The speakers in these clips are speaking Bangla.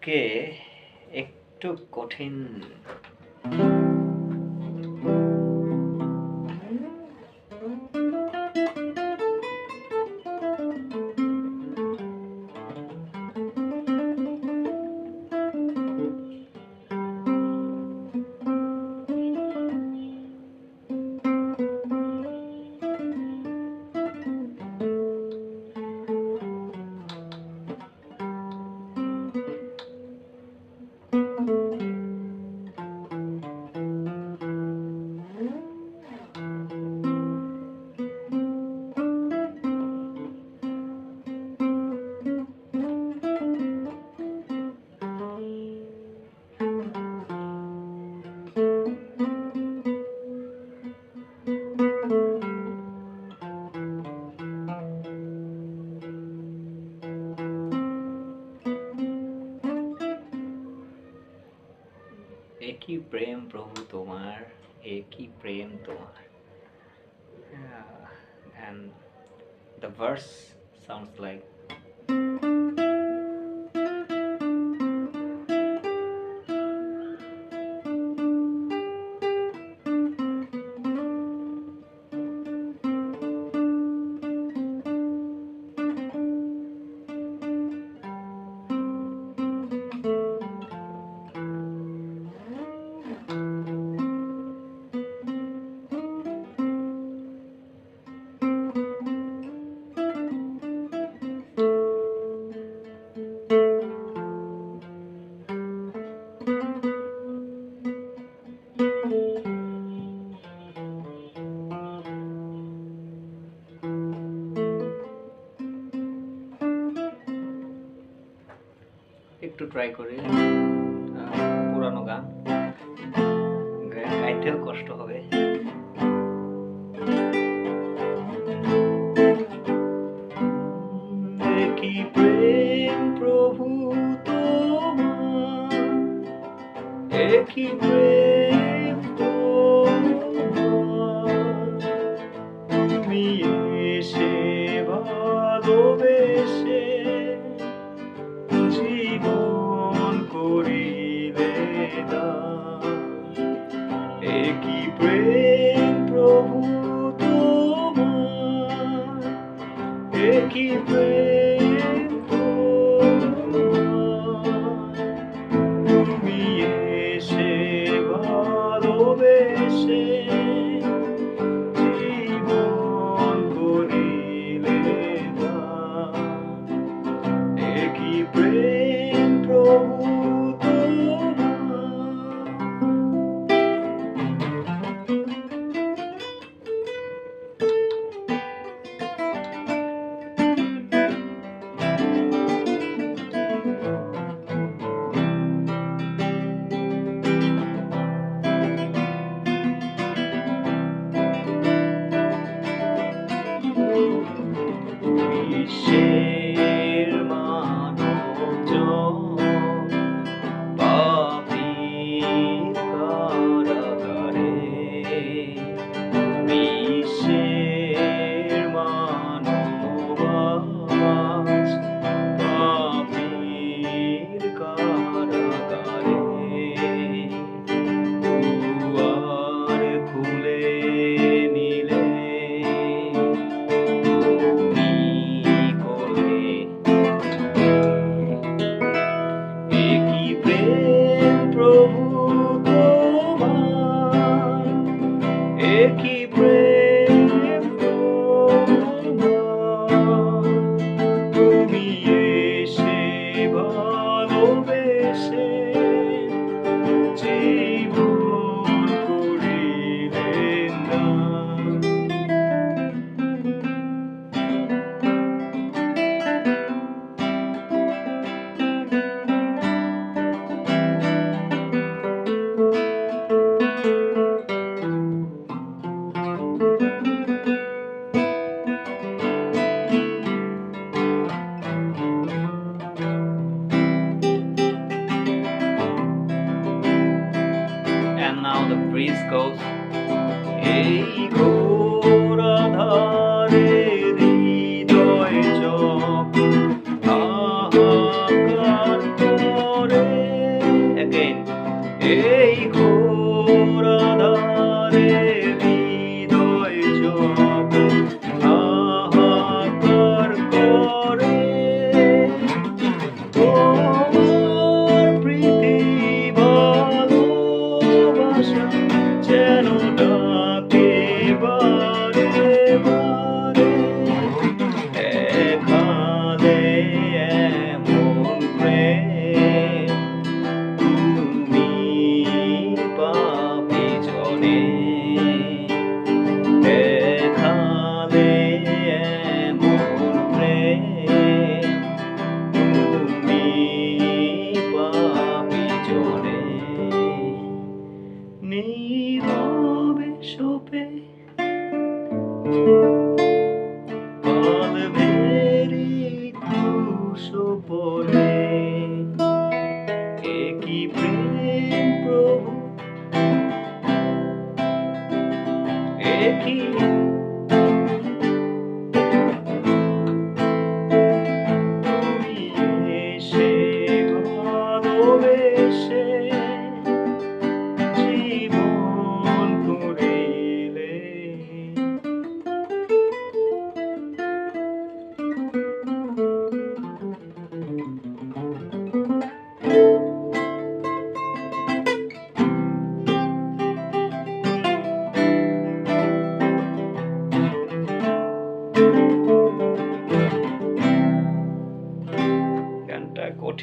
আজকে একটু কঠিন। একই প্রেম প্রভু তোমার, একই প্রেম তোমার। And the verse sounds like একটু ট্রাই করি। পুরানো গান গাইতেও কষ্ট হবে। একই প্রেম প্রভু তোমার, একই প্রেম তোমার। তুমি এসে ভালোবেসে জীবন করিলে দান। একই প্রেম প্রভু তোমার, একই প্রেম তোমার। তুমি এসে ভালোবেসে জীবন করিলে দান। একই প্রেম প্রভু তোমার।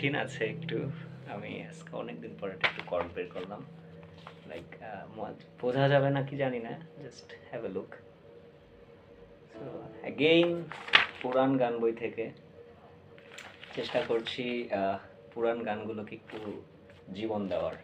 কঠিন আছে একটু। আমি আজকে অনেকদিন পরে একটু কর্ড বের করলাম। লাইক বোঝা যাবে না কি জানি না, just have a look. So again পুরান গান বই থেকে চেষ্টা করছি পুরান গানগুলোকে একটু জীবন দেওয়ার।